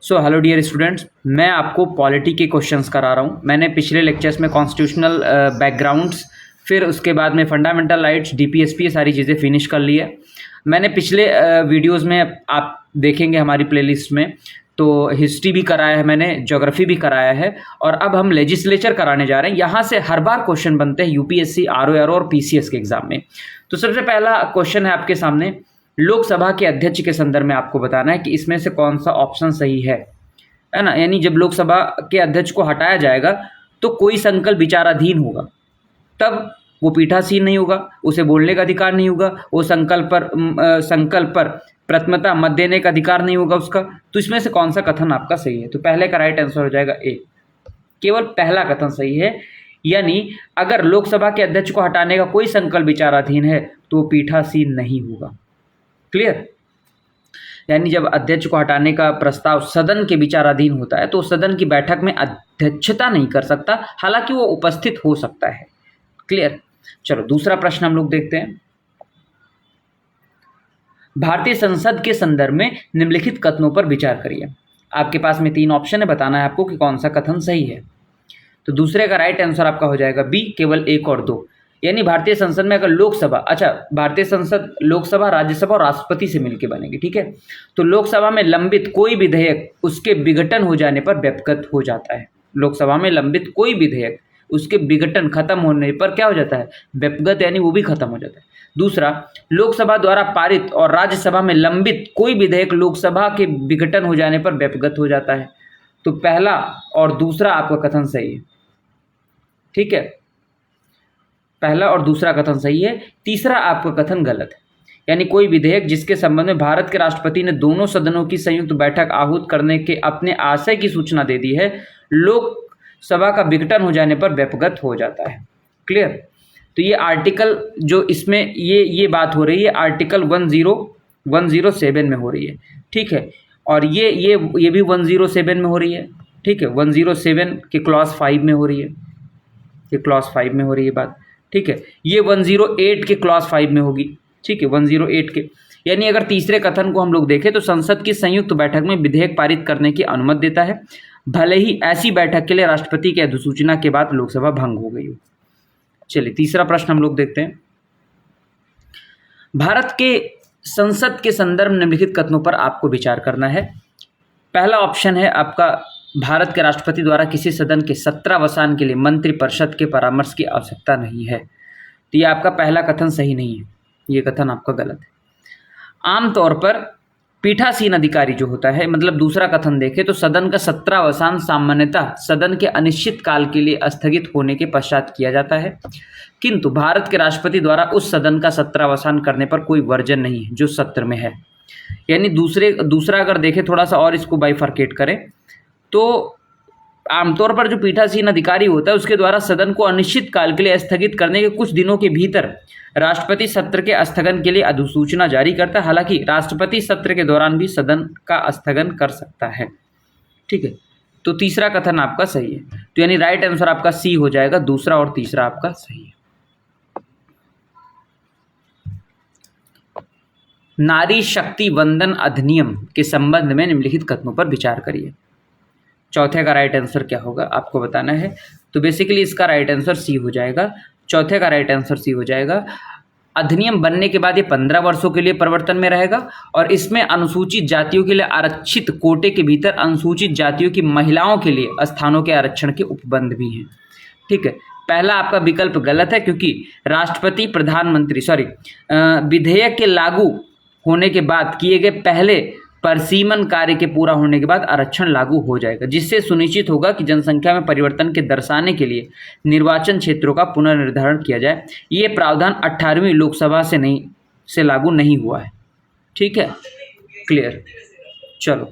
So hello dear students, मैं आपको polity के क्वेश्चंस करा रहा हूँ। मैंने पिछले लेक्चर्स में कॉन्स्टिट्यूशनल बैकग्राउंड्स, फिर उसके बाद में फंडामेंटल राइट्स, डीपीएसपी, ये सारी चीज़ें फिनिश कर ली है। मैंने पिछले वीडियोस में आप देखेंगे हमारी प्लेलिस्ट में, तो हिस्ट्री भी कराया है मैंने, ज्योग्राफी भी कराया है, और अब हम लेजिस्लेचर कराने जा रहे हैं। यहाँ से हर बार क्वेश्चन बनते हैं यूपीएससी, आरओआर और पीसीएस के एग्जाम में। तो सबसे पहला क्वेश्चन है आपके सामने, लोकसभा के अध्यक्ष के संदर्भ में आपको बताना है कि इसमें से कौन सा ऑप्शन सही है ना। यानी जब लोकसभा के अध्यक्ष को हटाया जाएगा तो कोई संकल्प विचाराधीन होगा, तब वो पीठासीन नहीं होगा, उसे बोलने का अधिकार नहीं होगा, वो संकल्प पर प्रथमता मत देने का अधिकार नहीं होगा उसका। तो इसमें से कौन सा कथन आपका सही है? तो पहले का राइट आंसर हो जाएगा ए, केवल पहला कथन सही है। यानी अगर लोकसभा के अध्यक्ष को हटाने का कोई संकल्प विचाराधीन है तो वो पीठासीन नहीं होगा। क्लियर? यानी जब अध्यक्ष को हटाने का प्रस्ताव सदन के विचाराधीन होता है तो सदन की बैठक में अध्यक्षता नहीं कर सकता, हालांकि वो उपस्थित हो सकता है। क्लियर? चलो दूसरा प्रश्न हम लोग देखते हैं। भारतीय संसद के संदर्भ में निम्नलिखित कथनों पर विचार करिए। आपके पास में 3 ऑप्शन है, बताना है आपको कि कौन सा कथन सही है। तो दूसरे का राइट आंसर आपका हो जाएगा बी, केवल 1 और 2। यानी भारतीय संसद में अगर लोकसभा, भारतीय संसद लोकसभा, राज्यसभा और राष्ट्रपति से मिलकर बनेगी, ठीक है। तो लोकसभा में लंबित कोई विधेयक उसके विघटन हो जाने पर व्यपगत हो जाता है। लोकसभा में लंबित कोई विधेयक उसके विघटन, खत्म होने पर क्या हो जाता है? व्यपगत, यानी वो भी खत्म हो जाता है। दूसरा, लोकसभा द्वारा पारित और राज्यसभा में लंबित कोई विधेयक लोकसभा के विघटन हो जाने पर व्यपगत हो जाता है। तो पहला और दूसरा आपका कथन सही है, ठीक है। पहला और दूसरा कथन सही है, तीसरा आपका कथन गलत है। यानी कोई विधेयक जिसके संबंध में भारत के राष्ट्रपति ने दोनों सदनों की संयुक्त बैठक आहूत करने के अपने आशय की सूचना दे दी है, लोकसभा का विघटन हो जाने पर व्यपगत हो जाता है। क्लियर? तो ये आर्टिकल जो इसमें ये बात हो रही है, आर्टिकल 107 में हो रही है, ठीक है। और ये भी 107 में हो रही है, ठीक है। 107 के क्लॉज 5 में हो रही है, ये क्लॉज 5 में हो रही है बात, ठीक है। ये 108 के क्लॉज 5 में होगी, ठीक है, 108 के। यानी अगर तीसरे कथन को हम लोग देखें तो संसद की संयुक्त बैठक में विधेयक पारित करने की अनुमति देता है, भले ही ऐसी बैठक के लिए राष्ट्रपति की अधिसूचना के बाद लोकसभा भंग हो गई हो। चलिए तीसरा प्रश्न हम लोग देखते हैं। भारत के संसद के संदर्भ में निम्नलिखित कथनों पर आपको विचार करना है। पहला ऑप्शन है आपका, भारत के राष्ट्रपति द्वारा किसी सदन के सत्रावसान के लिए मंत्रिपरिषद के परामर्श की आवश्यकता नहीं है। तो ये आपका पहला कथन सही नहीं है, ये कथन आपका गलत है। आमतौर पर पीठासीन अधिकारी जो होता है, मतलब दूसरा कथन देखें तो सदन का सत्रावसान सामान्यतः सदन के अनिश्चित काल के लिए स्थगित होने के पश्चात किया जाता है, किंतु भारत के राष्ट्रपति द्वारा उस सदन का सत्रावसान करने पर कोई वर्जन नहीं है जो सत्र में है। यानी दूसरा अगर देखें, थोड़ा सा और इसको बाइफरकेट करें तो आमतौर पर जो पीठासीन अधिकारी होता है उसके द्वारा सदन को अनिश्चित काल के लिए स्थगित करने के कुछ दिनों के भीतर राष्ट्रपति सत्र के स्थगन के लिए अधिसूचना जारी करता है। हालांकि राष्ट्रपति सत्र के दौरान भी सदन का स्थगन कर सकता है, ठीक है। तो तीसरा कथन आपका सही है, तो यानी राइट आंसर आपका सी हो जाएगा, दूसरा और तीसरा आपका सही है। नारी शक्ति वंदन अधिनियम के संबंध में निम्नलिखित कथनों पर विचार करिए। चौथे का राइट आंसर क्या होगा आपको बताना है। तो बेसिकली इसका राइट आंसर सी हो जाएगा, चौथे का राइट आंसर सी हो जाएगा। अधिनियम बनने के बाद ये 15 वर्षों के लिए प्रवर्तन में रहेगा और इसमें अनुसूचित जातियों के लिए आरक्षित कोटे के भीतर अनुसूचित जातियों की महिलाओं के लिए स्थानों के आरक्षण के उपबंध भी हैं, ठीक है। पहला आपका विकल्प गलत है, क्योंकि राष्ट्रपति विधेयक के लागू होने के बाद किए गए पहले परिसीमन कार्य के पूरा होने के बाद आरक्षण लागू हो जाएगा, जिससे सुनिश्चित होगा कि जनसंख्या में परिवर्तन के दर्शाने के लिए निर्वाचन क्षेत्रों का पुनर्निर्धारण किया जाए। ये प्रावधान 18वीं लोकसभा से लागू नहीं हुआ है, ठीक है। क्लियर? चलो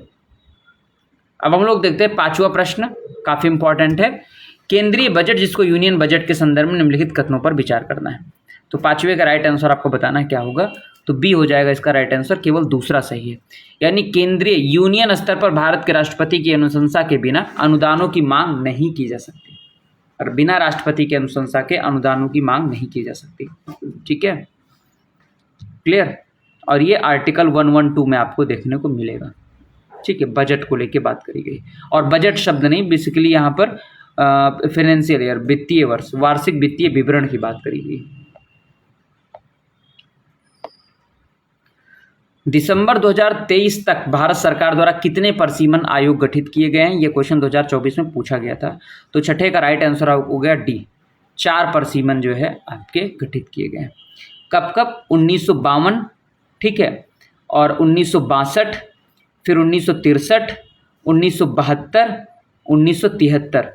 अब हम लोग देखते हैं 5वां प्रश्न, काफ़ी इंपॉर्टेंट है। केंद्रीय बजट जिसको यूनियन बजट के संदर्भ में निम्नलिखित कथनों पर विचार करना है। तो 5वें का राइट आंसर आपको बताना है क्या होगा। तो बी हो जाएगा इसका राइट आंसर, केवल दूसरा सही है। यानी केंद्रीय यूनियन स्तर पर भारत के राष्ट्रपति की अनुशंसा के बिना अनुदानों की मांग नहीं की जा सकती, और बिना राष्ट्रपति की अनुशंसा के अनुदानों की मांग नहीं की जा सकती, ठीक है। क्लियर? और ये आर्टिकल 112 में आपको देखने को मिलेगा। ठीक है, बजट को लेके बात करी गई। और बजट शब्द नहीं, बेसिकली यहाँ पर फाइनेंशियल ईयर, वित्तीय वर्ष, वार्षिक वित्तीय विवरण की बात करी गई। दिसंबर 2023 तक भारत सरकार द्वारा कितने परिसीमन आयोग गठित किए गए हैं? ये क्वेश्चन 2024 में पूछा गया था। तो छठे का राइट आंसर हो गया डी, 4 परिसीमन जो है आपके गठित किए गए हैं। कब कब? 1952, ठीक है, और 1962, फिर 1963, 1972, 1973,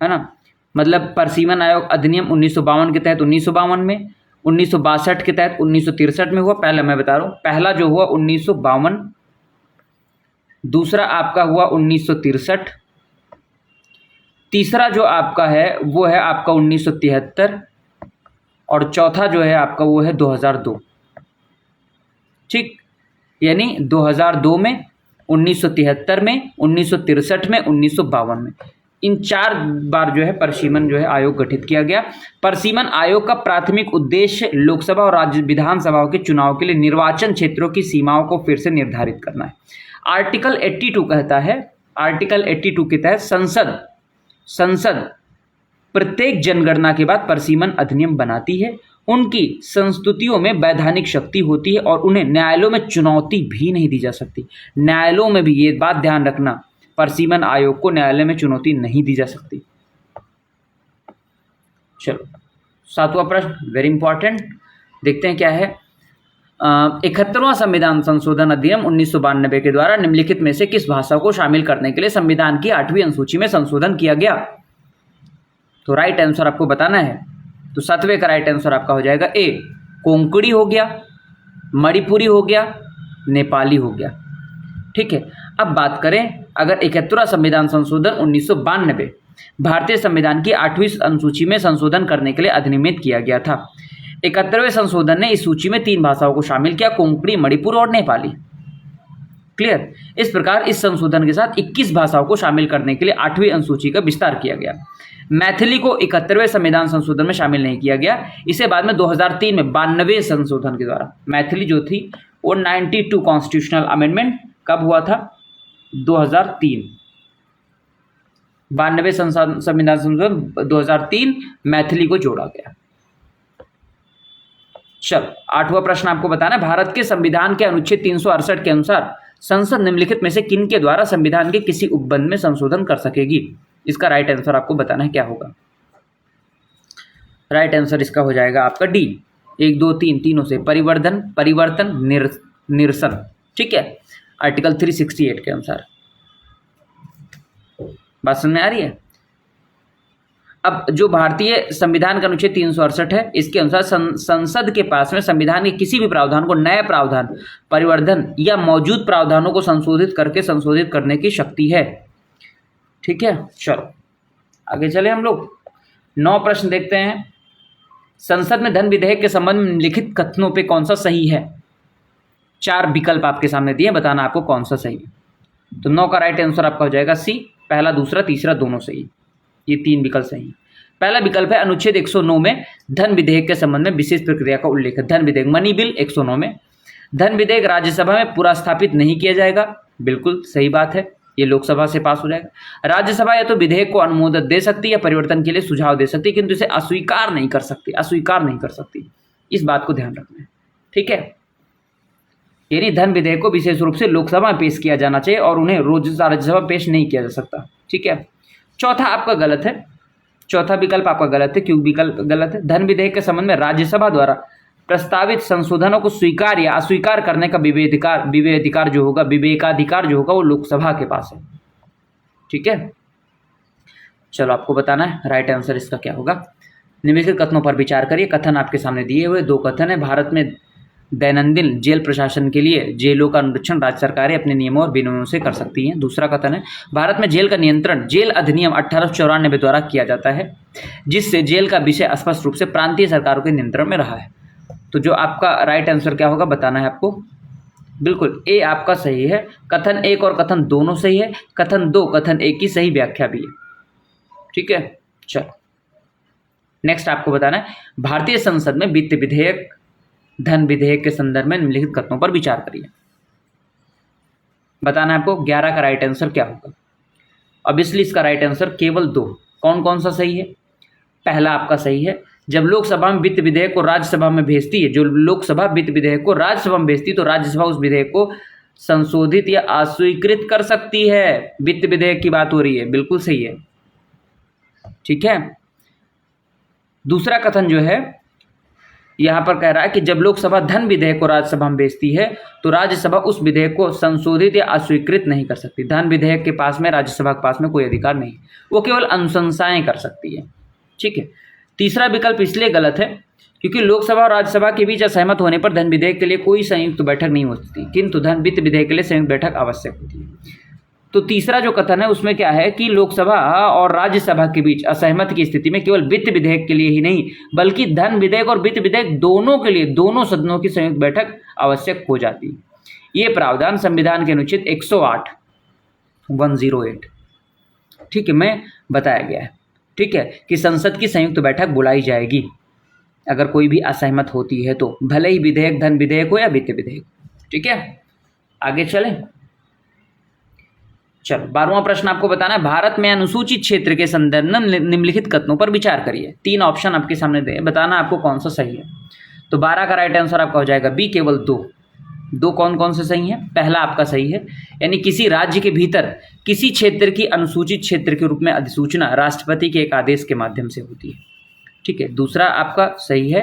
है ना। मतलब परिसीमन आयोग अधिनियम 1952 के तहत 1952 में, 1962 के तहत 1963 में हुआ। पहला मैं बता रहा हूँ, पहला जो हुआ 1952, दूसरा आपका हुआ 1963, तीसरा जो आपका है वो है आपका 1973, और चौथा जो है आपका वो है 2002। ठीक, यानी 2002 में, 1973 में, 1963 में, 1952 में, इन 4 बार जो है परिसीमन जो है आयोग गठित किया गया। परिसीमन आयोग का प्राथमिक उद्देश्य लोकसभा और राज्य विधानसभाओं के चुनाव के लिए निर्वाचन क्षेत्रों की सीमाओं को फिर से निर्धारित करना है। आर्टिकल 82 कहता है, आर्टिकल 82 के तहत संसद प्रत्येक जनगणना के बाद परिसीमन अधिनियम बनाती है। उनकी संस्तुतियों में वैधानिक शक्ति होती है और उन्हें न्यायालयों में चुनौती भी नहीं दी जा सकती। न्यायालयों में भी ये बात ध्यान रखना, परिसीमन आयोग को न्यायालय में चुनौती नहीं दी जा सकती। चलो 7वां प्रश्न, वेरी इंपॉर्टेंट, देखते हैं क्या है। 71वां संविधान संशोधन अधिनियम 1992 के द्वारा निम्नलिखित में से किस भाषा को शामिल करने के लिए संविधान की 8वीं अनुसूची में संशोधन किया गया? तो राइट आंसर आपको बताना है। तो 7वें का राइट आंसर आपका हो जाएगा ए, कोंकणी हो गया, मणिपुरी हो गया, नेपाली हो गया। ठीक है, अब बात करें अगर 71वां संविधान संशोधन 1992 भारतीय संविधान की 8वीं अनुसूची में संशोधन करने के लिए अधिनियमित किया गया था। 71वें संशोधन ने इस सूची में 3 भाषाओं को शामिल किया, कोंकणी, मणिपुर और नेपाली। क्लियर। इस प्रकार इस संशोधन के साथ 21 भाषाओं को शामिल करने के लिए 8वीं अनुसूची का विस्तार किया गया। मैथिली को 71वें संविधान संशोधन में शामिल नहीं किया गया। इसे बाद में 2003 में 92वें संशोधन के द्वारा मैथिली जो थी वो 92 कॉन्स्टिट्यूशनल अमेंडमेंट कब हुआ था? 2003। 92वें संविधान संशोधन 2003 मैथिली को जोड़ा गया। चलो 8वां प्रश्न आपको बताना है, भारत के संविधान के अनुच्छेद 368 के अनुसार संसद निम्नलिखित में से किन के द्वारा संविधान के किसी उपबंध में संशोधन कर सकेगी? इसका राइट आंसर आपको बताना है क्या होगा। राइट आंसर इसका हो जाएगा आपका डी, 1 2 3 तीनों से परिवर्तन निरसन। ठीक है, आर्टिकल 368 के अनुसार। बात समझ में आ रही है? अब जो भारतीय संविधान का अनुच्छेद 368 है, इसके अनुसार संसद के पास में संविधान के किसी भी प्रावधान को नए प्रावधान, परिवर्धन या मौजूद प्रावधानों को संशोधित करने की शक्ति है। ठीक है, चलो आगे चले हम लोग। 9 प्रश्न देखते हैं। संसद में धन विधेयक के संबंध में निम्नलिखित कथनों पे कौन सा सही है? 4 विकल्प आपके सामने दिए, बताना आपको कौन सा सही है। तो 9 का राइट आंसर आपका हो जाएगा सी, पहला, दूसरा, तीसरा दोनों सही। ये 3 विकल्प सही है। पहला विकल्प है अनुच्छेद 109 में धन विधेयक के संबंध में विशेष प्रक्रिया का उल्लेख है। धन विधेयक, मनी बिल 109 में धन विधेयक राज्यसभा में पूरा स्थापित नहीं किया जाएगा। बिल्कुल सही बात है, ये लोकसभा से पास हो जाएगा। राज्यसभा या तो विधेयक को अनुमोदन दे सकती है या परिवर्तन के लिए सुझाव दे सकती है, किंतु इसे अस्वीकार नहीं कर सकती। इस बात को ध्यान रखना है। ठीक है, यानी धन विधेयक को विशेष रूप से लोकसभा में पेश किया जाना चाहिए और उन्हें रोज राज्यसभा पेश नहीं किया जा सकता। ठीक है, चौथा आपका गलत है, चौथा विकल्प आपका गलत है। क्यों विकल्प गलत है? धन विधेयक के संबंध में राज्यसभा द्वारा प्रस्तावित संशोधनों को स्वीकार या अस्वीकार करने का विवेकाधिकार जो होगा वो लोकसभा के पास है। ठीक है, चलो आपको बताना है राइट आंसर इसका क्या होगा। निम्नलिखित कथनों पर विचार करिए। कथन आपके सामने दिए हुए 2 कथन है। भारत में दैनंदिन जेल प्रशासन के लिए जेलों का अनुरक्षण राज्य सरकारें अपने नियमों और विनियमों से कर सकती हैं। दूसरा कथन है, भारत में जेल का नियंत्रण जेल अधिनियम 1894 द्वारा किया जाता है, जिससे जेल का विषय स्पष्ट रूप से प्रांतीय सरकारों के नियंत्रण में रहा है। तो जो आपका राइट आंसर क्या होगा बताना है आपको। बिल्कुल ए आपका सही है। कथन 1 और कथन दोनों सही है। कथन 2, कथन 1 की सही व्याख्या भी है। ठीक है, चलो नेक्स्ट आपको बताना है, भारतीय संसद में वित्त विधेयक, धन विधेयक के संदर्भ में निम्नलिखित कथनों पर विचार करिए। बताना है आपको 11 का राइट आंसर क्या होगा। ऑब्वियसली इसका राइट आंसर केवल 2। कौन कौन सा सही है? पहला आपका सही है, जब लोकसभा में वित्त विधेयक को राज्यसभा में भेजती है, जो लोकसभा वित्त विधेयक को राज्यसभा में भेजती है, तो राज्यसभा उस विधेयक को संशोधित या अस्वीकृत कर सकती है। वित्त विधेयक की बात हो रही है, बिल्कुल सही है। ठीक है। दूसरा कथन जो है यहां पर कह रहा है कि जब लोकसभा धन विधेयक को राज्यसभा में भेजती है तो राज्यसभा उस विधेयक को संशोधित या अस्वीकृत नहीं कर सकती। धन विधेयक के पास में, राज्यसभा के पास में कोई अधिकार नहीं, वो केवल अनुशंसाएं कर सकती है। ठीक है। तीसरा विकल्प इसलिए गलत है क्योंकि लोकसभा और राज्यसभा के बीच असहमत होने पर धन विधेयक के लिए कोई संयुक्त बैठक नहीं होती, किंतु धन वित्त विधेयक के लिए संयुक्त बैठक आवश्यक होती है। तो तीसरा जो कथन है उसमें क्या है कि लोकसभा और राज्यसभा के बीच असहमति की स्थिति में केवल वित्त विधेयक के लिए ही नहीं बल्कि धन विधेयक और वित्त विधेयक दोनों के लिए दोनों सदनों की संयुक्त बैठक आवश्यक हो जाती है। ये प्रावधान संविधान के अनुच्छेद 108 ठीक है में बताया गया है। ठीक है, कि संसद की संयुक्त बैठक बुलाई जाएगी अगर कोई भी असहमत होती है तो, भले ही विधेयक धन विधेयक हो या वित्त विधेयक। ठीक है, आगे चलें। चलो 12वां प्रश्न आपको बताना है, भारत में अनुसूचित क्षेत्र के संदर्भ में निम्नलिखित कथनों पर विचार करिए। 3 ऑप्शन आपके सामने दे, बताना आपको कौन सा सही है। तो 12 का राइट आंसर आपका हो जाएगा बी, केवल 2 कौन कौन से सही हैं? पहला आपका सही है, यानी किसी राज्य के भीतर किसी क्षेत्र की अनुसूचित क्षेत्र के रूप में अधिसूचना राष्ट्रपति के एक आदेश के माध्यम से होती है। ठीक है। दूसरा आपका सही है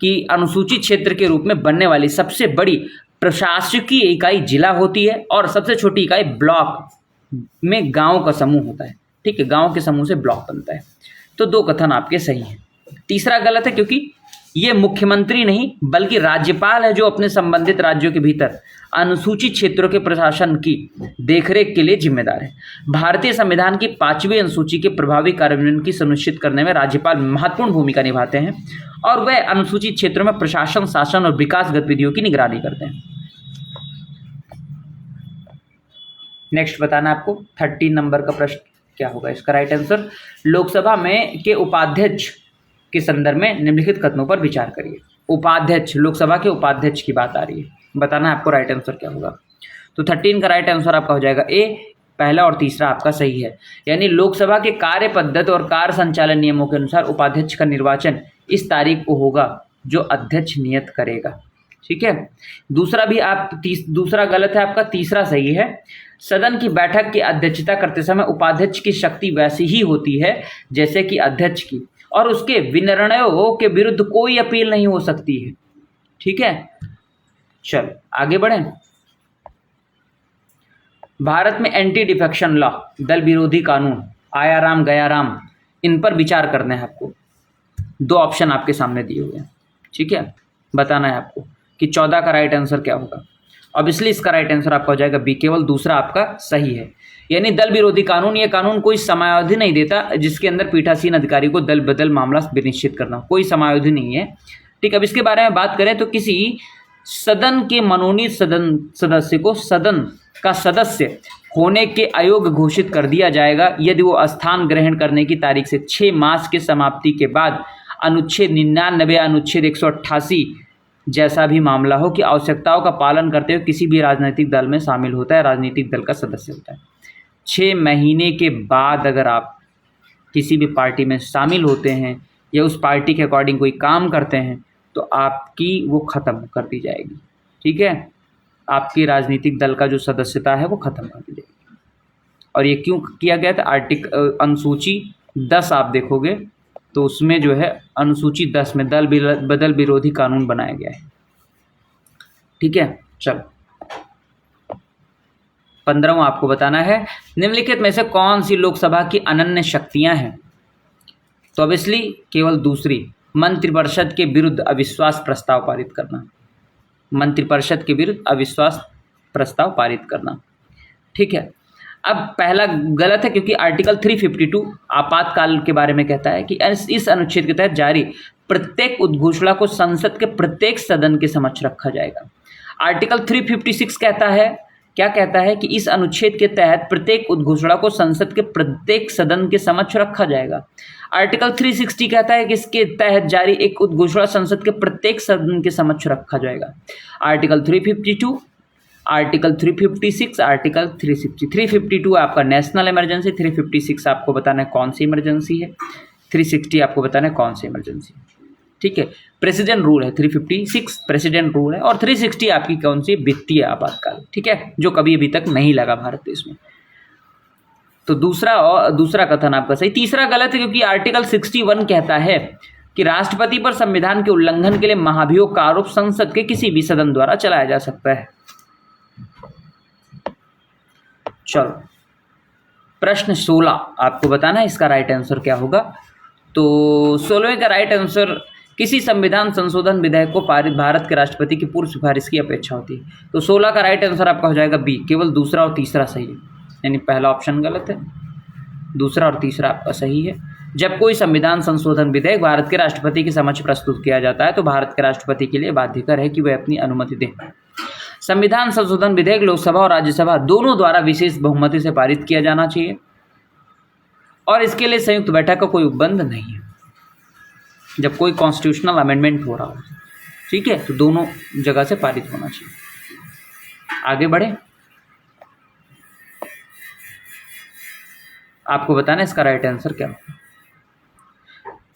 कि अनुसूचित क्षेत्र के रूप में बनने वाली सबसे बड़ी प्रशासकीय इकाई जिला होती है और सबसे छोटी इकाई ब्लॉक में गांव का समूह होता है। ठीक है, गांव के समूह से ब्लॉक बनता है। तो 2 कथन आपके सही हैं। तीसरा गलत है क्योंकि ये मुख्यमंत्री नहीं बल्कि राज्यपाल है जो अपने संबंधित राज्यों के भीतर अनुसूचित क्षेत्रों के प्रशासन की देखरेख के लिए जिम्मेदार है। भारतीय संविधान की 5वीं अनुसूची के प्रभावी कार्यान्वयन की सुनिश्चित करने में राज्यपाल महत्वपूर्ण भूमिका निभाते हैं और वह अनुसूचित क्षेत्रों में प्रशासन, शासन और विकास गतिविधियों की निगरानी करते हैं। नेक्स्ट बताना आपको 13 नंबर का प्रश्न क्या होगा। इसका राइट आंसर, लोकसभा में के उपाध्यक्ष के संदर्भ में निम्नलिखित कथनों पर विचार करिए। उपाध्यक्ष, लोकसभा के उपाध्यक्ष की बात आ रही है, बताना आपको राइट आंसर क्या होगा। तो 13 का राइट आंसर आपका हो जाएगा ए, पहला और तीसरा आपका सही है। यानी लोकसभा के कार्य पद्धति और कार्य संचालन नियमों के अनुसार उपाध्यक्ष का निर्वाचन इस तारीख को होगा जो अध्यक्ष नियत करेगा। ठीक है। दूसरा भी दूसरा गलत है आपका, तीसरा सही है। सदन की बैठक की अध्यक्षता करते समय उपाध्यक्ष की शक्ति वैसी ही होती है जैसे कि अध्यक्ष की और उसके विनिर्णयों के विरुद्ध कोई अपील नहीं हो सकती है। ठीक है, चलो आगे बढ़ें। भारत में एंटी डिफेक्शन लॉ, दल विरोधी कानून, आया राम गया राम, इन पर विचार करना है आपको। 2 ऑप्शन आपके सामने दिए हुए हैं। ठीक है, बताना है आपको कि 14 का राइट आंसर क्या होगा। ऑब्वियसली इसका राइट आंसर आपका हो जाएगा बी, केवल दूसरा आपका सही है। यानी दल विरोधी कानून, ये कानून कोई समयावधि नहीं देता जिसके अंदर पीठासीन अधिकारी को दल बदल मामला विनिश्चित करना, कोई समयावधि नहीं है। ठीक, अब इसके बारे में बात करें तो किसी सदन के मनोनीत सदस्य को सदन का सदस्य होने के अयोग्य घोषित कर दिया जाएगा यदि वो स्थान ग्रहण करने की तारीख से 6 मास की समाप्ति के बाद अनुच्छेद 99 अनुच्छेद 188 जैसा भी मामला हो कि आवश्यकताओं का पालन करते हुए किसी भी राजनीतिक दल में शामिल होता है, राजनीतिक दल का सदस्य होता है। 6 महीने के बाद अगर आप किसी भी पार्टी में शामिल होते हैं या उस पार्टी के अकॉर्डिंग कोई काम करते हैं तो आपकी वो ख़त्म कर दी जाएगी। ठीक है, आपकी राजनीतिक दल का जो सदस्यता है वो ख़त्म कर दी जाएगी। और ये क्यों किया गया था? अनुसूची 10 आप देखोगे तो उसमें जो है अनुसूची 10 में दल बदल विरोधी कानून बनाया गया है। ठीक है, चलो 15वां आपको बताना है, निम्नलिखित में से कौन सी लोकसभा की अनन्य शक्तियां हैं। तो ऑब्वियसली केवल दूसरी, मंत्रिपरिषद के विरुद्ध अविश्वास प्रस्ताव पारित करना, मंत्रिपरिषद के विरुद्ध अविश्वास प्रस्ताव पारित करना। ठीक है, अब पहला गलत है क्योंकि आर्टिकल 352 आपातकाल के बारे में कहता है कि इस अनुच्छेद के तहत जारी प्रत्येक उद्घोषणा को संसद के प्रत्येक सदन के समक्ष रखा जाएगा। आर्टिकल 356 कहता है, क्या कहता है कि इस अनुच्छेद के तहत प्रत्येक उद्घोषणा को संसद के प्रत्येक सदन के समक्ष रखा जाएगा। आर्टिकल 360 कहता है कि इसके तहत जारी एक उद्घोषणा संसद के प्रत्येक सदन के समक्ष रखा जाएगा। आर्टिकल 352 आर्टिकल 356, आर्टिकल 360, 352 आपका नेशनल इमरजेंसी, 356 आपको बताना है कौन सी इमरजेंसी है, 360 आपको बताना है कौन सी इमरजेंसी है। ठीक है, प्रेसिडेंट रूल है 356 प्रेसिडेंट रूल है, और 360 आपकी कौन सी वित्तीय आपातकाल। ठीक है, जो कभी अभी तक नहीं लगा भारत देश में। तो दूसरा कथन आपका सही। तीसरा गलत है, क्योंकि आर्टिकल 61 कहता है कि राष्ट्रपति पर संविधान के उल्लंघन के लिए महाभियोग का आरोप संसद के किसी भी सदन द्वारा चलाया जा सकता है। चलो, प्रश्न 16 आपको बताना है इसका राइट आंसर क्या होगा। तो 16वें का राइट आंसर, किसी संविधान संशोधन विधेयक को पारित भारत के राष्ट्रपति की पूर्व सिफारिश की अपेक्षा होती है। तो 16 का राइट आंसर आपका हो जाएगा बी, केवल दूसरा और तीसरा सही है, यानी पहला ऑप्शन गलत है, दूसरा और तीसरा आपका सही है। जब कोई संविधान संशोधन विधेयक भारत के राष्ट्रपति के समक्ष प्रस्तुत किया जाता है तो भारत के राष्ट्रपति के लिए बाध्यकर है कि वह अपनी अनुमति दें। संविधान संशोधन विधेयक लोकसभा और राज्यसभा दोनों द्वारा विशेष बहुमति से पारित किया जाना चाहिए, और इसके लिए संयुक्त बैठक का कोई उपबंध नहीं है। जब कोई कॉन्स्टिट्यूशनल अमेंडमेंट हो रहा हो, ठीक है, तो दोनों जगह से पारित होना चाहिए। आगे बढ़े, आपको बताना इसका राइट आंसर क्या होगा।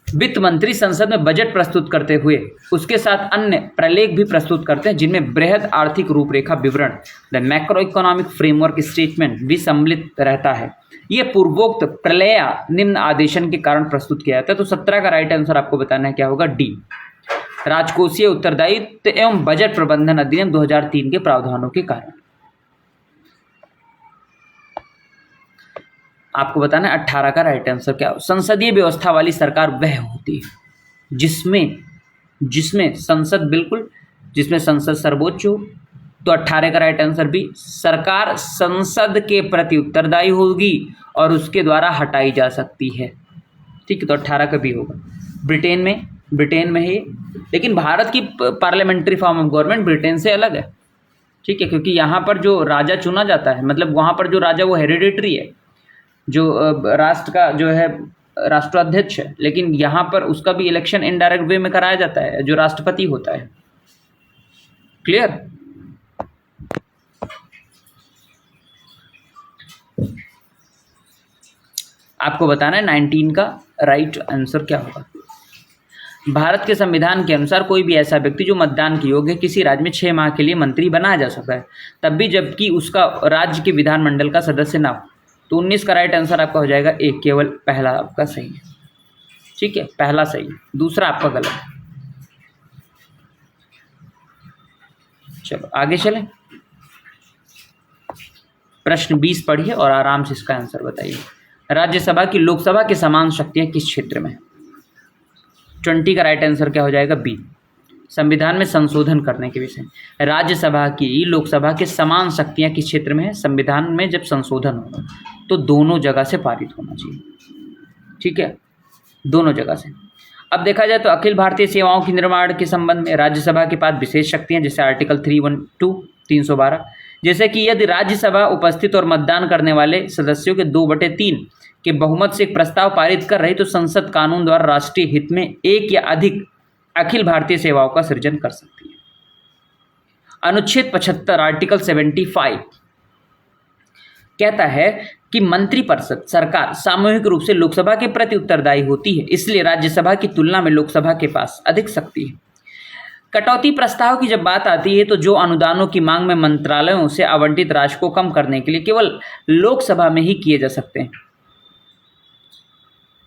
वित्त मंत्री संसद में बजट प्रस्तुत करते हुए उसके साथ अन्य प्रलेख भी प्रस्तुत करते हैं, जिनमें बृहद आर्थिक रूपरेखा विवरण, the macro economic framework statement भी सम्मिलित रहता है। ये पूर्वोक्त प्रलय निम्न आदेशन के कारण प्रस्तुत किया जाता है। तो 17 का राइट आंसर आपको बताना है क्या होगा, डी, राजकोषीय उत्तरदायित्व एवं बजट प्रबंधन अधिनियम 2003 के प्रावधानों के कारण। आपको बताना है 18 का राइट आंसर क्या हो। संसदीय व्यवस्था वाली सरकार वह होती है जिसमें संसद सर्वोच्च हो। तो 18 का राइट आंसर भी, सरकार संसद के प्रति उत्तरदायी होगी और उसके द्वारा हटाई जा सकती है। ठीक है, तो 18 का भी होगा। ब्रिटेन में है, लेकिन भारत की parliamentary form of government Britain से अलग है। ठीक है, क्योंकि यहाँ पर जो राजा चुना जाता है, मतलब वहाँ पर जो राजा वो हेरिडेटरी है, जो राष्ट्र का जो है राष्ट्राध्यक्ष है, लेकिन यहाँ पर उसका भी इलेक्शन इनडायरेक्ट वे में कराया जाता है, जो राष्ट्रपति होता है। क्लियर? आपको बताना है 19 का राइट आंसर क्या होगा। भारत के संविधान के अनुसार कोई भी ऐसा व्यक्ति जो मतदान के योग्य है किसी राज्य में 6 माह के लिए मंत्री बनाया जा सकता है, तब भी जबकि उसका राज्य के विधानमंडल का सदस्य ना हो। तो 19 का राइट आंसर आपका हो जाएगा ए, केवल पहला आपका सही है। ठीक है, पहला सही है, दूसरा आपका गलत है। चलो आगे चलें, प्रश्न 20 पढ़िए और आराम से इसका आंसर बताइए। राज्यसभा की लोकसभा के समान शक्तियां किस क्षेत्र में? 20 का राइट आंसर क्या हो जाएगा, बी, संविधान में संशोधन करने के विषय। राज्यसभा की लोकसभा के समान शक्तियां किस क्षेत्र में है? संविधान में जब संशोधन होगा तो दोनों जगह से पारित होना चाहिए। ठीक है, दोनों जगह से। अब देखा जाए तो अखिल भारतीय सेवाओं के निर्माण के संबंध में राज्यसभा के पास विशेष शक्तियां, जैसे आर्टिकल 312 जैसे कि यदि राज्यसभा उपस्थित और मतदान करने वाले सदस्यों के 2/3 के बहुमत से एक प्रस्ताव पारित कर रही तो संसद कानून द्वारा राष्ट्रीय हित में एक या अधिक अखिल भारतीय सेवाओं का सृजन कर सकती है। अनुच्छेद 75 आर्टिकल 75 कहता है कि मंत्रिपरिषद सरकार सामूहिक रूप से लोकसभा के प्रति उत्तरदायी होती है, इसलिए राज्यसभा की तुलना में लोकसभा के पास अधिक शक्ति है। कटौती प्रस्ताव की जब बात आती है तो जो अनुदानों की मांग में मंत्रालयों से आवंटित राशि को कम करने के लिए केवल लोकसभा में ही किए जा सकते हैं।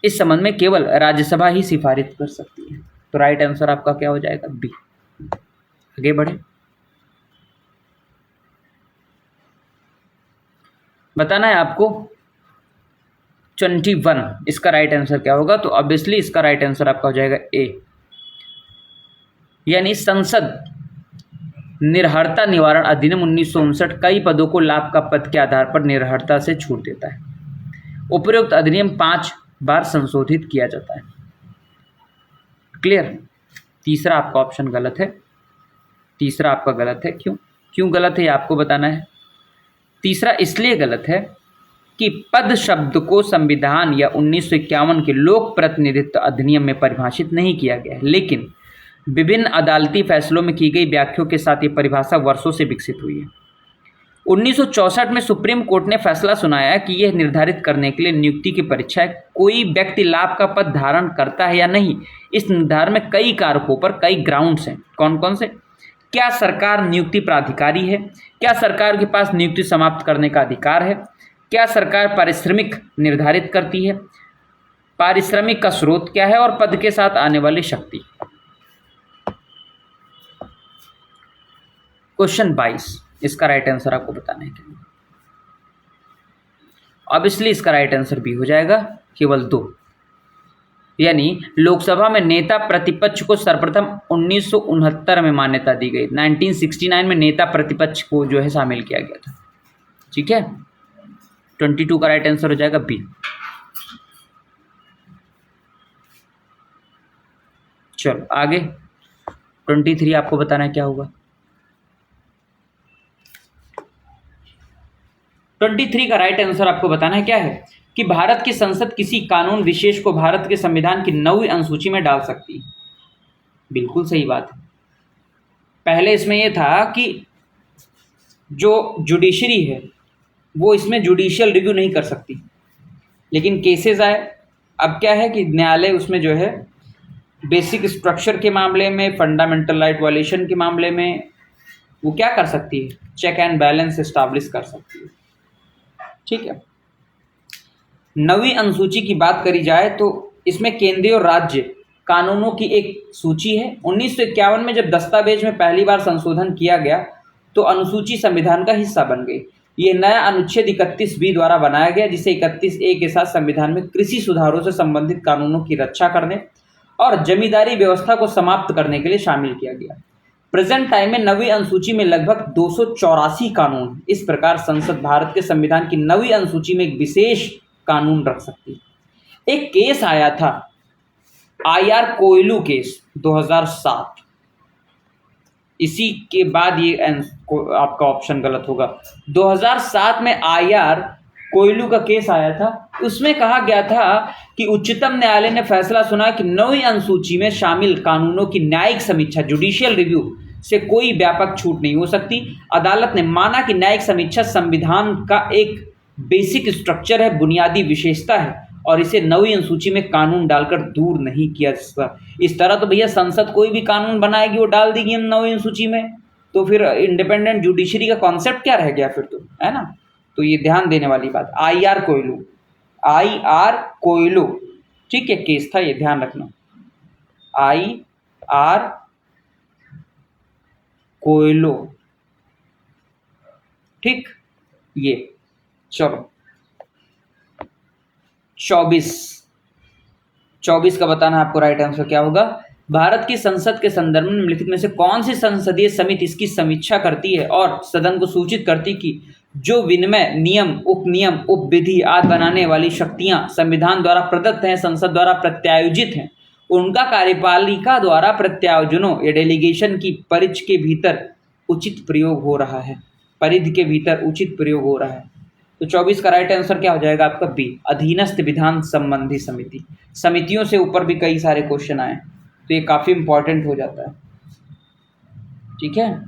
इस संबंध में केवल राज्यसभा ही सिफारिश कर सकती है। तो राइट आंसर आपका क्या हो जाएगा, बी। आगे बढ़े, बताना है आपको 21 इसका राइट आंसर क्या होगा। तो ऑब्वियसली इसका राइट आंसर आपका हो जाएगा ए, यानी संसद निर्हरता निवारण अधिनियम 1959 कई पदों को लाभ का पद के आधार पर निर्हरता से छूट देता है। उपरोक्त अधिनियम 5 बार संशोधित किया जाता है। क्लियर? तीसरा आपका ऑप्शन गलत है, तीसरा आपका गलत है। क्यों गलत है ये आपको बताना है। तीसरा इसलिए गलत है कि पद शब्द को संविधान या 1951 के लोक प्रतिनिधित्व अधिनियम में परिभाषित नहीं किया गया है, लेकिन विभिन्न अदालती फैसलों में की गई व्याख्याओं के साथ ये परिभाषा वर्षों से विकसित हुई है। 1964 में सुप्रीम कोर्ट ने फैसला सुनाया कि यह निर्धारित करने के लिए नियुक्ति की परीक्षा कोई व्यक्ति लाभ का पद धारण करता है या नहीं, इस निर्धारण में कई कारकों पर कई ग्राउंड्स हैं। कौन कौन से? क्या सरकार नियुक्ति प्राधिकारी है? क्या सरकार के पास नियुक्ति समाप्त करने का अधिकार है? क्या सरकार पारिश्रमिक निर्धारित करती है? पारिश्रमिक का स्रोत क्या है? और पद के साथ आने वाली शक्ति। क्वेश्चन 22, इसका राइट आंसर आपको बताना है। ऑब्वियसली इसका राइट आंसर बी हो जाएगा, केवल 2। यानी लोकसभा में नेता प्रतिपक्ष को सर्वप्रथम 1969 में मान्यता दी गई। 1969 में नेता प्रतिपक्ष को जो है शामिल किया गया था। ठीक है, 22 का राइट आंसर हो जाएगा बी। चलो आगे 23 आपको बताना है क्या होगा। 23 का राइट आंसर आपको बताना है क्या है कि भारत की संसद किसी कानून विशेष को भारत के संविधान की 9वीं अनुसूची में डाल सकती है। बिल्कुल सही बात है। पहले इसमें यह था कि जो जुडिशरी है वो इसमें जुडिशियल रिव्यू नहीं कर सकती, लेकिन केसेस आए। अब क्या है कि न्यायालय उसमें जो है बेसिक स्ट्रक्चर के मामले में, फंडामेंटल राइट वायलेशन के मामले में वो क्या कर सकती है, चेक एंड बैलेंस एस्टैब्लिश कर सकती है। ठीक है, 9वीं अनुसूची की बात करी जाए तो इसमें केंद्रीय और राज्य कानूनों की एक सूची है। 1951 में जब दस्तावेज में पहली बार संशोधन किया गया तो अनुसूची संविधान का हिस्सा बन गई। ये नया अनुच्छेद 31B द्वारा बनाया गया, जिसे 31A के साथ संविधान में कृषि सुधारों से संबंधित कानूनों की रक्षा करने और जमींदारी व्यवस्था को समाप्त करने के लिए शामिल किया गया। प्रेजेंट टाइम में 9वीं अनुसूची में लगभग 284 कानून। इस प्रकार संसद भारत के संविधान की 9वीं अनुसूची में एक विशेष कानून रख सकती है। एक केस आया था IR कोयलू केस 2007। इसी के बाद ये आपका ऑप्शन गलत होगा। 2007 में IR कोयलू का केस आया था। उसमें कहा गया था कि उच्चतम न्यायालय ने फैसला सुना कि 9वीं अनुसूची में शामिल कानूनों की न्यायिक समीक्षा जुडिशियल रिव्यू से कोई व्यापक छूट नहीं हो सकती। अदालत ने माना कि न्यायिक समीक्षा संविधान का एक बेसिक स्ट्रक्चर है, बुनियादी विशेषता है, और इसे 9वीं अनुसूची में कानून डालकर दूर नहीं किया जा सकता। इस तरह तो भैया संसद कोई भी कानून बनाएगी वो डाल देगी 9वीं अनुसूची में, तो फिर इंडिपेंडेंट जुडिशरी का कॉन्सेप्ट क्या रह गया फिर, तो है ना। तो ये ध्यान देने वाली बात। IR कोयलू, ठीक है, केस था, ये ध्यान रखना। IR कोयलू, ठीक। ये चलो 24 का बताना आपको राइट आंसर क्या होगा। भारत की संसद के संदर्भ में निम्नलिखित में से कौन सी संसदीय समिति इसकी समीक्षा करती है और सदन को सूचित करती कि जो विनिमय, नियम, उपनियम, उपविधि आदि बनाने वाली शक्तियां संविधान द्वारा प्रदत्त हैं, संसद द्वारा प्रत्यायोजित हैं, उनका कार्यपालिका द्वारा प्रत्यायोजनों या डेलीगेशन की परिधि के भीतर उचित प्रयोग हो रहा है। परिधि के भीतर उचित प्रयोग हो रहा है। तो 24 का राइट आंसर क्या हो जाएगा आपका बी, अधीनस्थ विधान संबंधी समिति। समितियों से ऊपर भी कई सारे क्वेश्चन आए तो ये काफी इंपॉर्टेंट हो जाता है। ठीक है,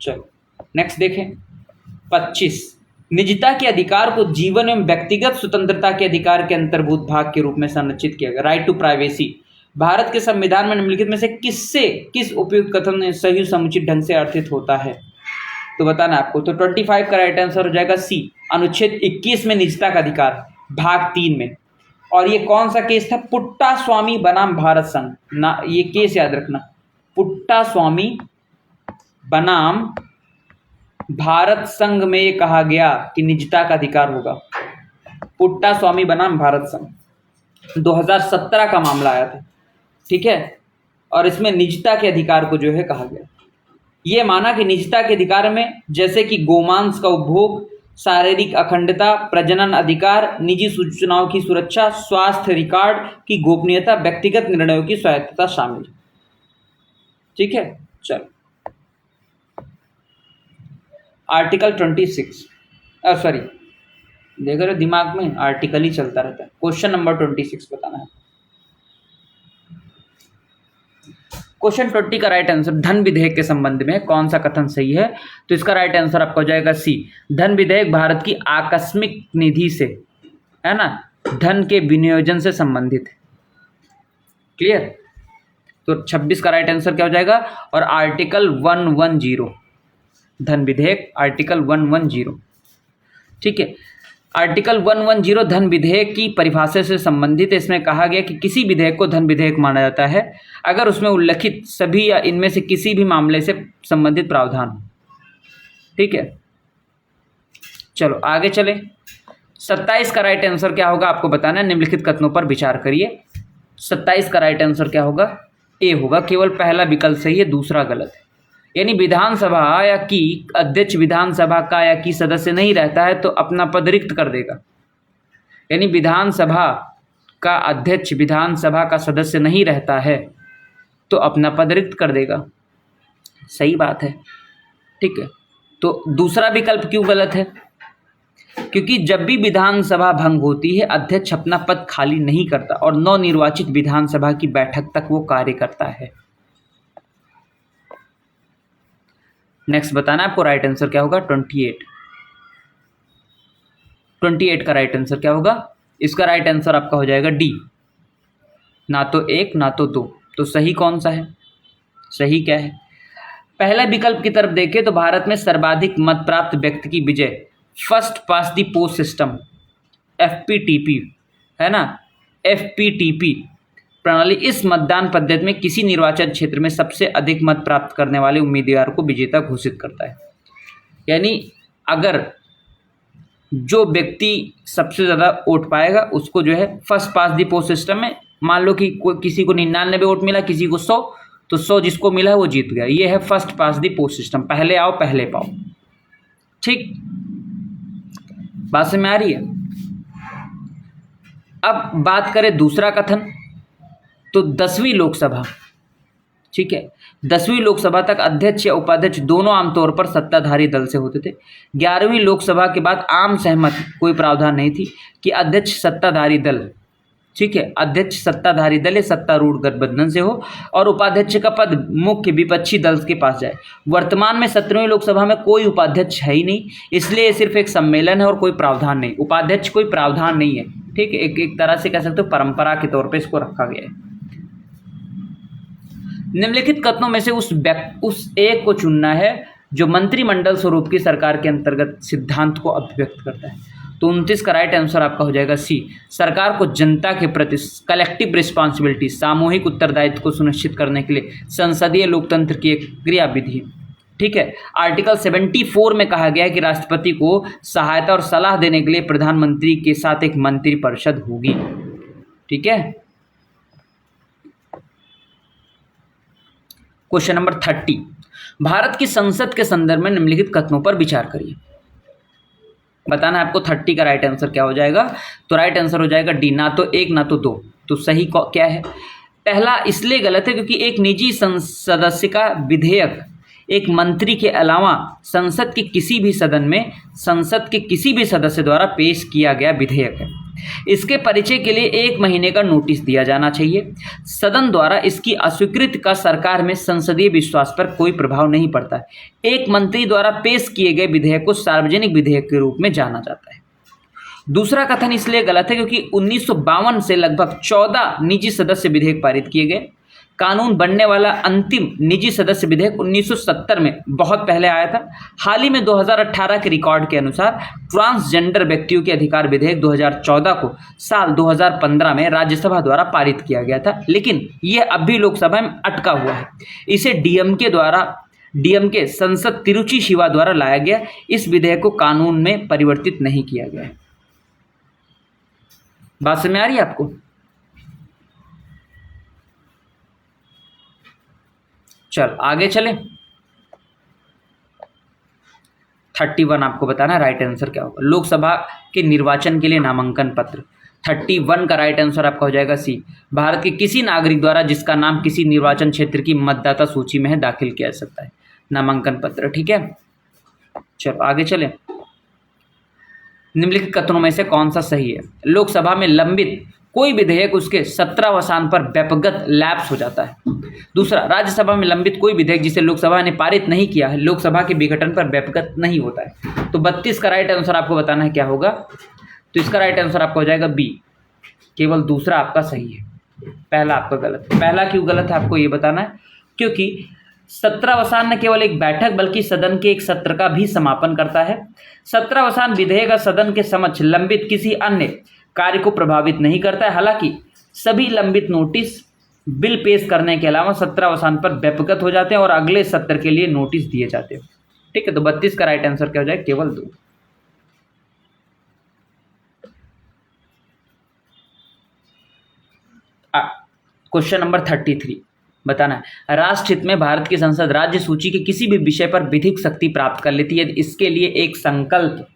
चलो नेक्स्ट देखें 25। निजता के अधिकार को जीवन एवं व्यक्तिगत स्वतंत्रता के अधिकार के अंतर्भूत भाग के रूप में संरक्षित किया गया। राइट टू प्राइवेसी भारत के संविधान में निम्नलिखित में से किस उपयुक्त कथन सही समुचित ढंग से अर्थित होता है, तो बताना आपको। तो 25 का राइट आंसर हो जाएगा सी, अनुच्छेद 21 में निजता का अधिकार भाग 3 में। और ये कौन सा केस था, पुट्टा स्वामी बनाम भारत संघ ना, ये केस याद रखना, पुट्टा स्वामी बनाम भारत संघ में ये कहा गया कि निजता का अधिकार होगा। पुट्टा स्वामी बनाम भारत संघ 2017 का मामला आया था। ठीक है, और इसमें निजता के अधिकार को जो है कहा गया, ये माना कि निजता के अधिकार में जैसे कि गोमांस का उपभोग, शारीरिक अखंडता, प्रजनन अधिकार, निजी सूचनाओं की सुरक्षा, स्वास्थ्य रिकॉर्ड की गोपनीयता, व्यक्तिगत निर्णयों की स्वायत्तता शामिल। ठीक है, चलो आर्टिकल 26 सॉरी, देख रहे हो दिमाग में आर्टिकल ही चलता रहता है। क्वेश्चन नंबर 26 बताना है। क्वेश्चन 20 का राइट आंसर धन विधेयक के संबंध में कौन सा कथन सही है? तो इसका राइट आंसर आपका हो जाएगा सी। धन विधेयक भारत की आकस्मिक निधि से, है ना, धन के विनियोजन से संबंधित है। क्लियर? तो 26 का राइट आंसर क्या हो जाएगा? और आर्टिकल 110, धन विधेयक आर्टिकल 110, ठीक है। आर्टिकल 110 धन विधेयक की परिभाषा से संबंधित है। इसमें कहा गया कि किसी विधेयक को धन विधेयक माना जाता है अगर उसमें उल्लिखित सभी या इनमें से किसी भी मामले से संबंधित प्रावधान हो। ठीक है, चलो आगे चले। 27 का राइट आंसर क्या होगा आपको बताना है। निम्नलिखित कथनों पर विचार करिए। 27 का राइट आंसर क्या होगा? ए होगा। केवल पहला विकल्प सही है, दूसरा गलत है। यानी विधानसभा या की अध्यक्ष विधानसभा का या की सदस्य नहीं रहता है तो अपना पद रिक्त कर देगा। यानी विधानसभा का अध्यक्ष विधानसभा का सदस्य नहीं रहता है तो अपना पद रिक्त कर देगा। सही बात है, ठीक है। तो दूसरा विकल्प क्यों गलत है? क्योंकि जब भी विधानसभा भंग होती है अध्यक्ष अपना पद खाली नहीं करता और नवनिर्वाचित विधानसभा की बैठक तक वो कार्य करता है। नेक्स्ट बताना आपको राइट आंसर क्या होगा। 28 का राइट आंसर क्या होगा? इसका राइट आंसर आपका हो जाएगा डी, ना तो 1 ना तो 2। तो सही कौन सा है? सही क्या है? पहला विकल्प की तरफ देखें तो भारत में सर्वाधिक मत प्राप्त व्यक्ति की विजय, first past the post system, FPTP, है ना, FPTP प्रणाली इस मतदान पद्धति में किसी निर्वाचन क्षेत्र में सबसे अधिक मत प्राप्त करने वाले उम्मीदवार को विजेता घोषित करता है। यानी अगर जो व्यक्ति सबसे ज़्यादा वोट पाएगा उसको जो है फर्स्ट पास दी पोस्ट सिस्टम में, मान लो कि किसी को 99 वोट मिला, किसी को 100, तो 100 जिसको मिला है वो जीत गया। ये है फर्स्ट पास दी पोस्ट सिस्टम, पहले आओ पहले पाओ। ठीक, बात समझ में आ रही है? अब बात करें दूसरा कथन, तो 10वीं लोकसभा, ठीक है, 10वीं लोकसभा तक अध्यक्ष या उपाध्यक्ष दोनों आमतौर पर सत्ताधारी दल से होते थे। 11वीं लोकसभा के बाद आम सहमति कोई प्रावधान नहीं थी कि अध्यक्ष सत्ताधारी दल, ठीक है, अध्यक्ष सत्ताधारी दल या सत्तारूढ़ गठबंधन से हो और उपाध्यक्ष का पद मुख्य विपक्षी दल के पास जाए। वर्तमान में 17वीं लोकसभा में कोई उपाध्यक्ष है ही नहीं, इसलिए ये सिर्फ एक सम्मेलन है और कोई प्रावधान नहीं। उपाध्यक्ष कोई प्रावधान नहीं है, ठीक है, एक तरह से कह सकते हो परंपरा के तौर पर इसको रखा गया है। निम्नलिखित कथनों में से उस एक को चुनना है जो मंत्रिमंडल स्वरूप की सरकार के अंतर्गत सिद्धांत को अभिव्यक्त करता है। तो 29 का राइट आंसर आपका हो जाएगा सी। सरकार को जनता के प्रति कलेक्टिव रिस्पॉन्सिबिलिटी, सामूहिक उत्तरदायित्व को सुनिश्चित करने के लिए संसदीय लोकतंत्र की एक क्रियाविधि, ठीक है। आर्टिकल 74 में कहा गया है कि राष्ट्रपति को सहायता और सलाह देने के लिए प्रधानमंत्री के साथ एक मंत्रिपरिषद होगी, ठीक है। क्वेश्चन नंबर 30, भारत की संसद के संदर्भ में निम्नलिखित कथनों पर विचार करिए। बताना है आपको 30 का राइट आंसर क्या हो जाएगा। तो राइट आंसर हो जाएगा डी, ना तो 1 ना तो 2। तो सही क्या है? पहला इसलिए गलत है क्योंकि एक निजी सदस्य का विधेयक एक मंत्री के अलावा संसद के किसी भी सदन में संसद के किसी भी सदस्य द्वारा पेश किया गया विधेयक है। इसके परिचय के लिए 1 महीने का नोटिस दिया जाना चाहिए। सदन द्वारा इसकी अस्वीकृति का सरकार में संसदीय विश्वास पर कोई प्रभाव नहीं पड़ता है। एक मंत्री द्वारा पेश किए गए विधेयक को सार्वजनिक विधेयक के रूप में जाना जाता है। दूसरा कथन इसलिए गलत है क्योंकि 1952 से लगभग 14 निजी सदस्य विधेयक पारित किए गए। कानून बनने वाला अंतिम निजी सदस्य विधेयक 1970 में बहुत पहले आया था। हाल ही में 2018 के रिकॉर्ड के अनुसार ट्रांसजेंडर व्यक्तियों के अधिकार विधेयक 2014 को साल 2015 में राज्यसभा द्वारा पारित किया गया था, लेकिन यह अब भी लोकसभा में अटका हुआ है। इसे डीएमके संसद तिरुचि शिवा द्वारा लाया गया। इस विधेयक को कानून में परिवर्तित नहीं किया गया है। बात समझ में आ रही है आपको? चल आगे चले। 31 आपको बताना है राइट आंसर क्या होगा। लोकसभा के निर्वाचन के लिए नामांकन पत्र, 31 का राइट आंसर आपका हो जाएगा सी। भारत के किसी नागरिक द्वारा जिसका नाम किसी निर्वाचन क्षेत्र की मतदाता सूची में है दाखिल किया जा सकता है नामांकन पत्र, ठीक है। चलो आगे चले। निम्नलिखित कथनों में से कौन सा सही है? लोकसभा में लंबित कोई विधेयक उसके 17 पर व्यपगत लैप्स हो जाता है। दूसरा, राज्यसभा में लंबित कोई विधेयक जिसे लोकसभा ने पारित नहीं किया है लोकसभा के विघटन पर व्यपगत नहीं होता है। तो 32 का राइट आंसर आपको बताना है क्या होगा। तो इसका राइट आंसर आपका हो जाएगा बी, केवल दूसरा आपका सही है, पहला आपका गलत है। पहला क्यों गलत है आपको ये बताना है, क्योंकि 17 न केवल एक बैठक बल्कि सदन के एक सत्र का भी समापन करता है। 17 विधेयक सदन के समक्ष लंबित किसी अन्य कार्य को प्रभावित नहीं करता है। हालांकि सभी लंबित नोटिस बिल पेश करने के अलावा 17 पर व्यपगत हो जाते हैं और अगले सत्र के लिए नोटिस दिए जाते हैं। ठीक है, तो 32 का राइट आंसर क्या हो जाएगा, केवल 2। क्वेश्चन नंबर 33 बताना है, राष्ट्रहित में भारत की संसद राज्य सूची के किसी भी विषय पर विधिक शक्ति प्राप्त कर लेती है यदि इसके लिए एक संकल्प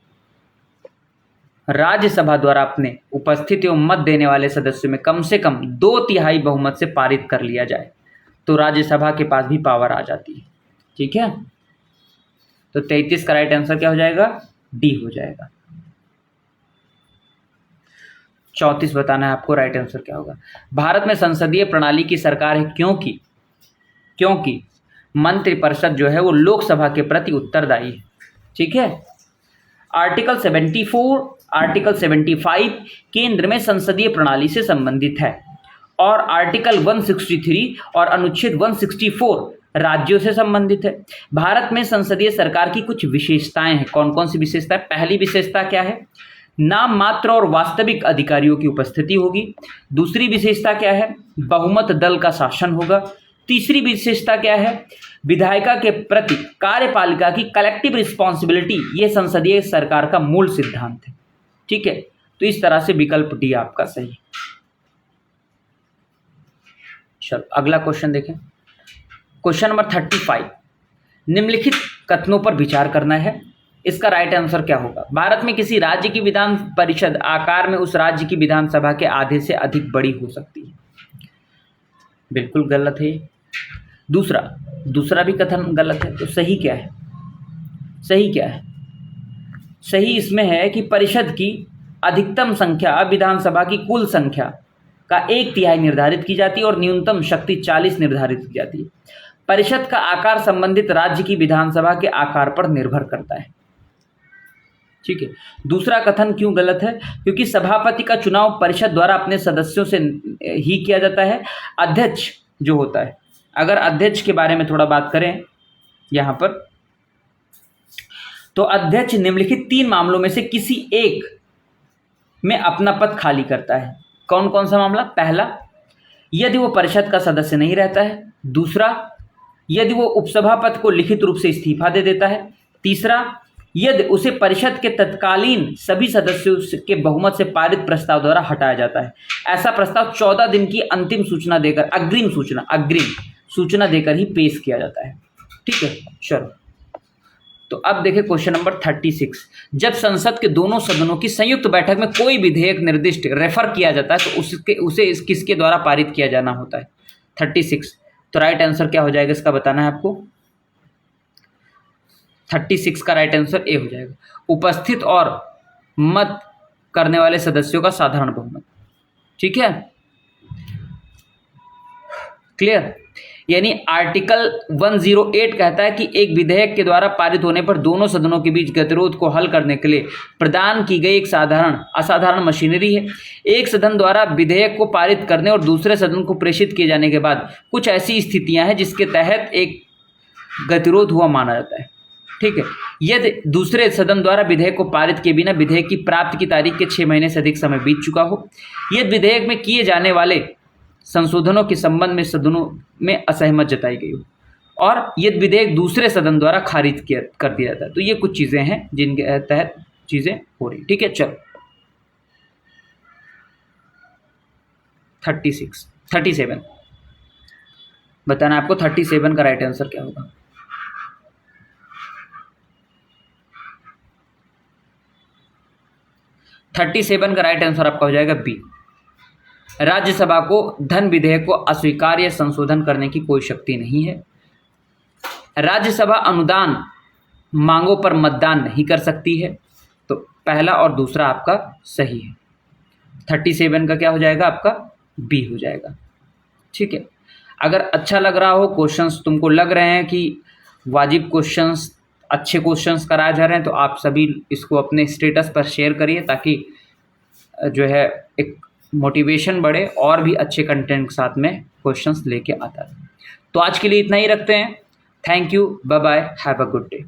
राज्यसभा द्वारा अपने उपस्थित एवं मत देने वाले सदस्यों में कम से कम 2/3 बहुमत से पारित कर लिया जाए तो राज्यसभा के पास भी पावर आ जाती है। ठीक है, तो 33 का राइट आंसर क्या हो जाएगा, डी हो जाएगा। 34 बताना है आपको राइट आंसर क्या होगा। भारत में संसदीय प्रणाली की सरकार है क्योंकि मंत्रिपरिषद जो है वो लोकसभा के प्रति उत्तरदायी है। ठीक है, आर्टिकल 74, आर्टिकल 75 केंद्र में संसदीय प्रणाली से संबंधित है और आर्टिकल 163 और अनुच्छेद 164 राज्यों से संबंधित है। भारत में संसदीय सरकार की कुछ विशेषताएं हैं। कौन कौन सी विशेषताएं? पहली विशेषता क्या है, नाम मात्र और वास्तविक अधिकारियों की उपस्थिति होगी। दूसरी विशेषता क्या है, बहुमत दल का शासन होगा। तीसरी विशेषता क्या है, विधायिका के प्रति कार्यपालिका की कलेक्टिव रिस्पॉन्सिबिलिटी, ये संसदीय सरकार का मूल सिद्धांत है। ठीक है, तो इस तरह से विकल्प डी आपका सही। चलो अगला क्वेश्चन देखें, क्वेश्चन नंबर 35 निम्नलिखित कथनों पर विचार करना है, इसका राइट आंसर क्या होगा। भारत में किसी राज्य की विधान परिषद आकार में उस राज्य की विधानसभा के आधे से अधिक बड़ी हो सकती है, बिल्कुल गलत है। दूसरा भी कथन गलत है। तो सही क्या है, सही इसमें है कि परिषद की अधिकतम संख्या विधानसभा की कुल संख्या का 1/3 निर्धारित की जाती है और न्यूनतम शक्ति 40 निर्धारित की जाती है। परिषद का आकार संबंधित राज्य की विधानसभा के आकार पर निर्भर करता है। ठीक है, दूसरा कथन क्यों गलत है, क्योंकि सभापति का चुनाव परिषद द्वारा अपने सदस्यों से ही किया जाता है। अध्यक्ष जो होता है, अगर अध्यक्ष के बारे में थोड़ा बात करें यहां पर, तो अध्यक्ष निम्नलिखित 3 मामलों में से किसी एक में अपना पद खाली करता है। कौन कौन सा मामला? पहला, यदि वो परिषद का सदस्य नहीं रहता है। दूसरा, यदि वो उपसभापति को लिखित रूप से इस्तीफा दे देता है। तीसरा, यदि उसे परिषद के तत्कालीन सभी सदस्यों के बहुमत से पारित प्रस्ताव द्वारा हटाया जाता है। ऐसा प्रस्ताव 14 दिन की अंतिम सूचना देकर, अग्रिम सूचना देकर ही पेश किया जाता है। ठीक है, चलो तो अब देखें क्वेश्चन नंबर 36। जब संसद के दोनों सदनों की संयुक्त बैठक में कोई विधेयक निर्दिष्ट रेफर किया जाता है तो उसे किसके द्वारा पारित किया जाना होता है? 36। तो राइट आंसर क्या हो जाएगा इसका बताना है आपको। 36 का राइट आंसर ए हो जाएगा, उपस्थित और मत करने वाले सदस्यों का साधारण बहुमत। ठीक है, क्लियर। यानी आर्टिकल 108 कहता है कि एक विधेयक के द्वारा पारित होने पर दोनों सदनों के बीच गतिरोध को हल करने के लिए प्रदान की गई एक असाधारण मशीनरी है। एक सदन द्वारा विधेयक को पारित करने और दूसरे सदन को प्रेषित किए जाने के बाद कुछ ऐसी स्थितियां हैं जिसके तहत एक गतिरोध हुआ माना जाता है। ठीक है, यदि दूसरे सदन द्वारा विधेयक को पारित किए बिना विधेयक की प्राप्ति की तारीख के 6 महीने से अधिक समय बीत चुका हो, यदि विधेयक में किए जाने वाले संशोधनों के संबंध में सदनों में असहमत जताई गई हो और यदि विधेयक दूसरे सदन द्वारा खारिज कर दिया जाता है। तो ये कुछ चीज़ें हैं जिनके तहत चीज़ें हो रही। ठीक है, चलो 37 बताना आपको 37 का राइट आंसर क्या होगा। $37 का राइट आंसर आपका हो जाएगा बी। राज्यसभा को धन विधेयक को अस्वीकार या संशोधन करने की कोई शक्ति नहीं है। राज्यसभा अनुदान मांगों पर मतदान नहीं कर सकती है। तो पहला और दूसरा आपका सही है। 37 का क्या हो जाएगा आपका बी हो जाएगा। ठीक है, अगर अच्छा लग रहा हो क्वेश्चंस, तुमको लग रहे हैं कि वाजिब क्वेश्चंस, अच्छे क्वेश्चंस कराए जा रहे हैं, तो आप सभी इसको अपने स्टेटस पर शेयर करिए ताकि जो है एक मोटिवेशन बढ़े और भी अच्छे कंटेंट के साथ में क्वेश्चंस लेके आता है। तो आज के लिए इतना ही रखते हैं। Thank you, bye bye, have a good day.